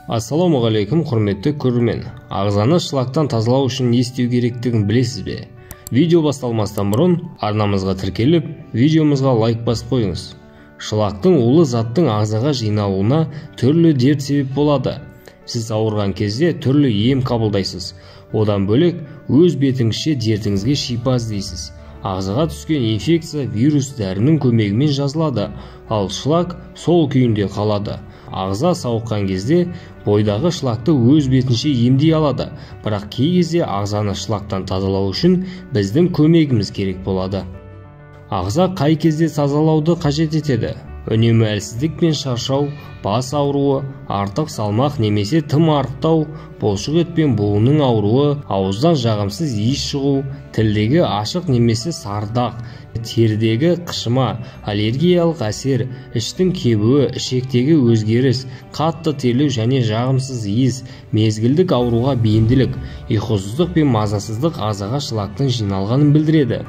Ассалаумағалейкум, құрметті көрермен. Ағзаны шлактан тазалау үшін не істеу керектігін білесіз бе? Видео басталмастан бұрын арнамызға тіркеліп, видеомызға лайк басып қойыңыз. Шлактың улы заттың ағзаға жиналуына түрлі дерт себеп болады. Сіз ауырған кезде түрлі ем қабылдайсыз. Одан бөлек өз бетіңізше дертіңізге шипа іздейсіз. Ағзаға түскен инфекция вирус дәрінің көмегімен жазылады, ал шлак сол күйінде қалады. Ағза сауыққан кезде бойдағы шлакты өз бетінше емдей алады, бірақ кей кезде ағзаны шлактан тазалау үшін біздің көмегіміз керек болады. Ағза қай кезде тазалауды қажет етеді? Үнемі әлсіздік пен шаршау, бас ауруы, артық салмақ немесе тым арықтау, бұлшық ет пен буынның ауруы, ауыздан жағымсыз иіс шығу, тілдегі ашық немесе сардақ, терідегі қышыма, аллергиялық әсер, іштің кебуі, ішектегі өзгеріс, қатты терлеу және жағымсыз иіс, мезгілдік ауруға бейімділік, ұйқысыздық пен мазасыздық ағзаға шлактың жиналғанын білдіреді.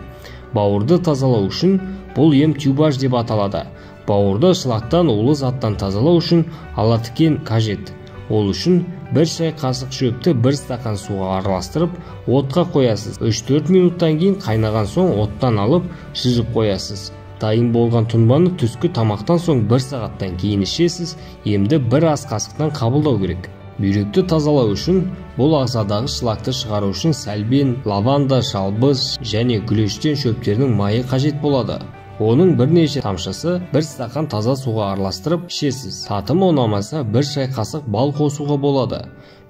Бауырды тазалау үшін бұл ем тюбаж деп аталады. Бауырды шлактан улы заттан тазалау үшін алатікен қажет. Ол үшін бір шай қасық шөпті бір стақан суға араластырып, отқа қоясыз. 3-4 минуттан кейін қайнаған соң оттан алып, шыжып қоясыз. Дайын болған тұнбаны түскі тамақтан соң 1 сағаттан кейін ішесіз. Емді бір ас қасықтан қабылдау керек. Бүйректі тазалау үшін бұл ағзадағы шлакты шығару үшін сәлбен, лаванда, шалбыз және гүлештен шөптерінің майы қажет болады. Оның бірнеше тамшысы 1 стақан таза суға араластырып ішесіз. Татымы ұнамаса 1 шай қасық бал қосуға болады.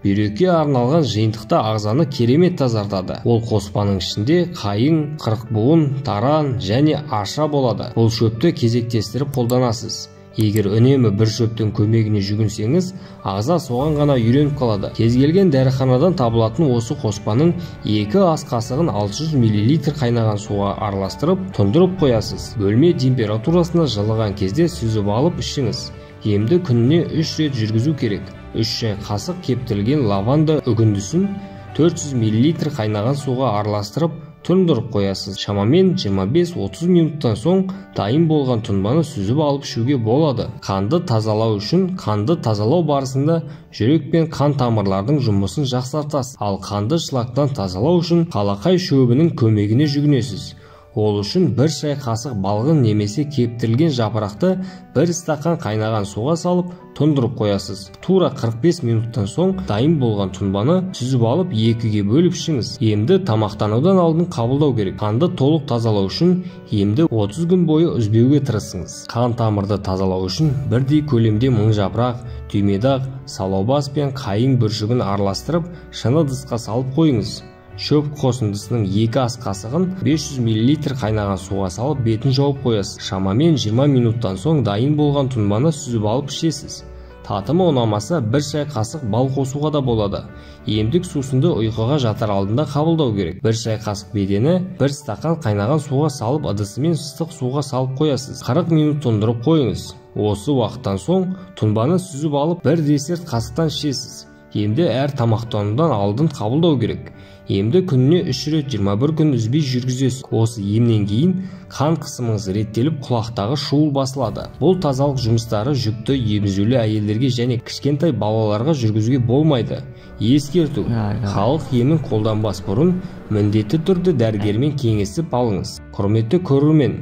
Бүйрекке арналған жиынтықта ағзаны керемет тазартады. Ол қоспаның ішінде қайың, қырықбуын, таран және аша болады. Бұл шөпті кезектестіріп қолданасыз. Егер үнемі бір шөптің көмегіне жүгінсеңіз, ағза соған ғана үйреніп қалады. Кез келген дәріханадан табылатын осы қоспаның 2 ас қасығын 600 мл қайнаған суға араластырып, тұндырып қоясыз. Бөлме температурасына жылыған кезде сүзіп алып ішіңіз. Емді күніне 3 рет жүргізу керек. 3 шай қасық кептірілген лаванда үгіндісін 400 мл қайнаған суға араластырып, тұндырып қоясыз. Шамамен 25-30 минуттан соң дайын болған тұнбаны сүзіп алып ішуге болады. Қанды тазалау үшін қанды тазалау барысында жүрек пен қан тамырлардың жұмысын жақсартасыз. Ал қанды шлактан тазалау үшін қалақай шөбінің көмегіне жүгінесіз. Ол үшін 1 шай қасық балғын немесе кептірілген жапырақты 1 стақан қайнаған суға салып, тұндырып қоясыз. Тура 45 минуттан соң дайын болған тұнбаны сүзіп алып 2-ге бөліп ішіңіз. Емді тамақтанудан алдын қабылдау керек. Қанды толық тазалау үшін емді 30 күн бойы үзбеуге тырысыңыз. Қан тамырды тазалау үшін бірдей көлемде мыңжапырақ, түймедақ, салаубас пен қайың бүршігін араластырып, шыны ыдысқа салып қойыңыз. Шөп қосындысының 2 ас қасығын 500 мл қайнаған суға салып бетін жауып қоясыз. Шамамен 20 минуттан соң дайын болған тұнбаны сүзіп алып ішесіз. Татымы ұнамаса 1 шай қасық бал қосуға да болады. Емдік сусынды ұйқыға жатар алдында қабылдау керек. 1 шай қасық бедені 1 стақан қайнаған суға салып ыдысымен ыстық суға салып қоясыз. 40 минут тұндырып қойыңыз. Осы уақыттан соң тұнбаны сүзіп алып 1 десерт қасықтан ішесіз. Емді әр тамақтанудан алдын қабылдау керек. Емді күніне 3 рет 21 күн үзбей жүргізесіз. Осы емнен кейін қан қысымыңыз реттеліп, құлақтағы шуыл басылады. Бұл тазалық жұмыстары жүкті, емізулі әйелдерге және кішкентай балаларға жүргізуге болмайды. Ескерту: халық емін қолданбас бұрын міндетті түрде дәрігермен кеңесіп алыңыз. Құрметті көрермен,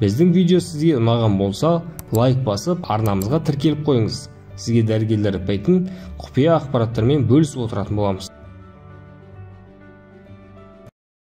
біздің видео сізге ұнаған болса, лайк басып, арнамызға тіркеліп қойыңыз. Сізге дәрігерлер айтпайтын құпия ақпараттармен бөлісіп отыратын боламыз.